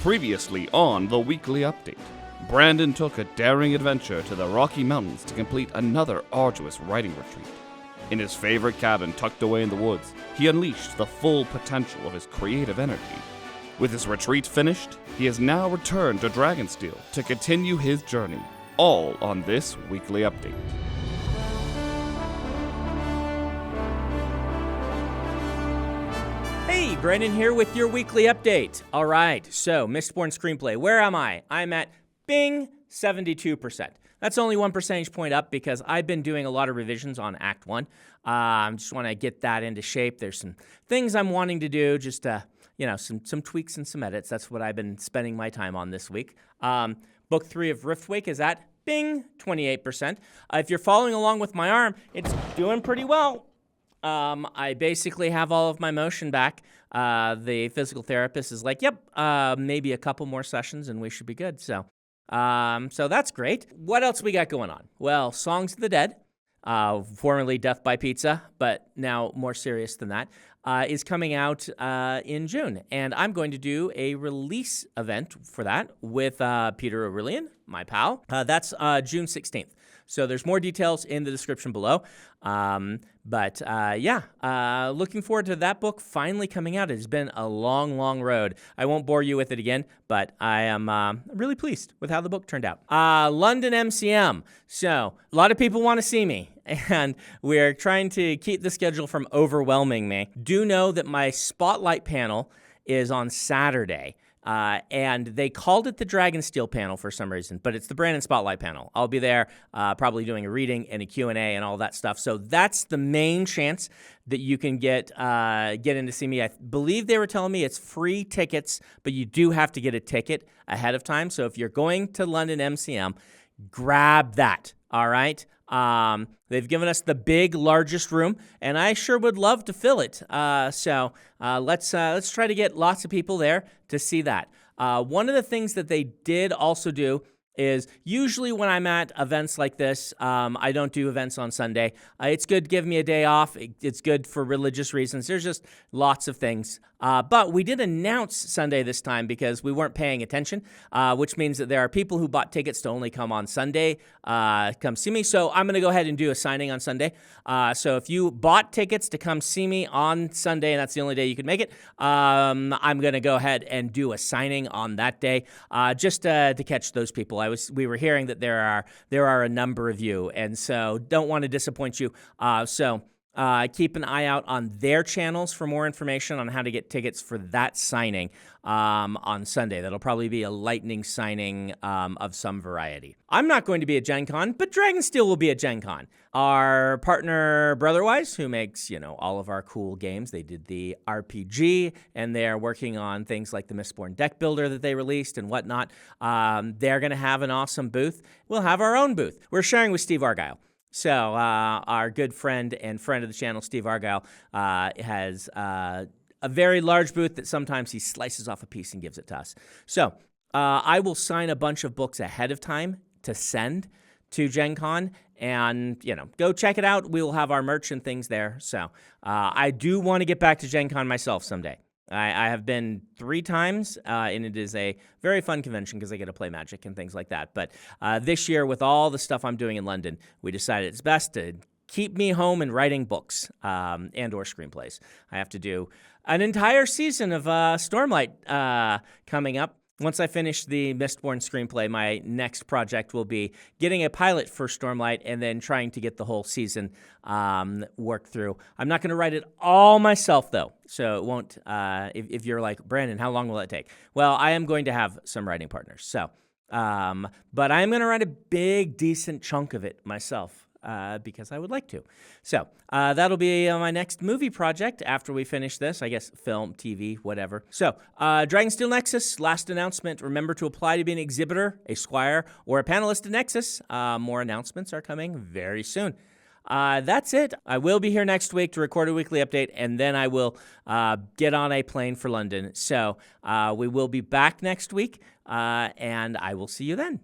Previously on the weekly update, Brandon took a daring adventure to the Rocky Mountains to complete another arduous writing retreat. In his favorite cabin tucked away in the woods, he unleashed the full potential of his creative energy. With his retreat finished, he has now returned to Dragonsteel to continue his journey, all on this weekly update. Hey, Brandon here with your weekly update. All right, so Mistborn Screenplay, where am I? I'm at Bing 72%. That's only 1 percentage point up because I've been doing a lot of revisions on Act 1. Just want to get that into shape. There's some things I'm wanting to do, just some tweaks and some edits. That's what I've been spending my time on this week. Book 3 of Riftwake is at Bing 28%. If you're following along with my arm, it's doing pretty well. I basically have all of my motion back. The physical therapist is like, yep, maybe a couple more sessions and we should be good. So that's great. What else we got going on? Well, Songs of the Dead, formerly Death by Pizza, but now more serious than that, is coming out in June. And I'm going to do a release event for that with Peter Aurelian, my pal. That's June 16th. So there's more details in the description below. Looking forward to that book finally coming out. It's been a long, long road. I won't bore you with it again, but I am really pleased with how the book turned out. London MCM. So a lot of people want to see me, and we're trying to keep the schedule from overwhelming me. Do know that my spotlight panel is on Saturday. And they called it the Dragonsteel panel for some reason, but it's the Brandon Spotlight panel. I'll be there probably doing a reading and a Q&A and all that stuff. So that's the main chance that you can get in to see me. I believe they were telling me it's free tickets, but you do have to get a ticket ahead of time. So if you're going to London MCM, grab that, all right? They've given us the big, largest room, and I sure would love to fill it. Let's try to get lots of people there to see that. One of the things that they did also do is usually when I'm at events like this, I don't do events on Sunday. It's good to give me a day off. It's good for religious reasons. There's just lots of things. But we did announce Sunday this time because we weren't paying attention, which means that there are people who bought tickets to only come on Sunday, come see me. So I'm going to go ahead and do a signing on Sunday. So if you bought tickets to come see me on Sunday, and that's the only day you could make it, I'm going to go ahead and do a signing on that day, just to catch those people. We were hearing that there are a number of you, and so don't want to disappoint you. Keep an eye out on their channels for more information on how to get tickets for that signing on Sunday. That'll probably be a lightning signing of some variety. I'm not going to be at GenCon, but Dragonsteel will be at GenCon. Our partner Brotherwise, who makes all of our cool games, they did the RPG, and they are working on things like the Mistborn deck builder that they released and whatnot. They're going to have an awesome booth. We'll have our own booth. We're sharing with Steve Argyle. So our good friend and friend of the channel, Steve Argyle, has a very large booth that sometimes he slices off a piece and gives it to us. So I will sign a bunch of books ahead of time to send to GenCon, and go check it out. We will have our merch and things there. So I do want to get back to GenCon myself someday. I have been 3 times, and it is a very fun convention because I get to play Magic and things like that. But this year, with all the stuff I'm doing in London, we decided it's best to keep me home and writing books and or screenplays. I have to do an entire season of Stormlight coming up. Once I finish the Mistborn screenplay, my next project will be getting a pilot for Stormlight and then trying to get the whole season worked through. I'm not going to write it all myself, though, so it won't, if you're like, Brandon, how long will that take? Well, I am going to have some writing partners, so, but I'm going to write a big, decent chunk of it myself. Because I would like to. So that'll be my next movie project after we finish this, I guess film, TV, whatever. So Dragonsteel Nexus, last announcement. Remember to apply to be an exhibitor, a squire, or a panelist at Nexus. More announcements are coming very soon. That's it. I will be here next week to record a weekly update, and then I will get on a plane for London. So we will be back next week, and I will see you then.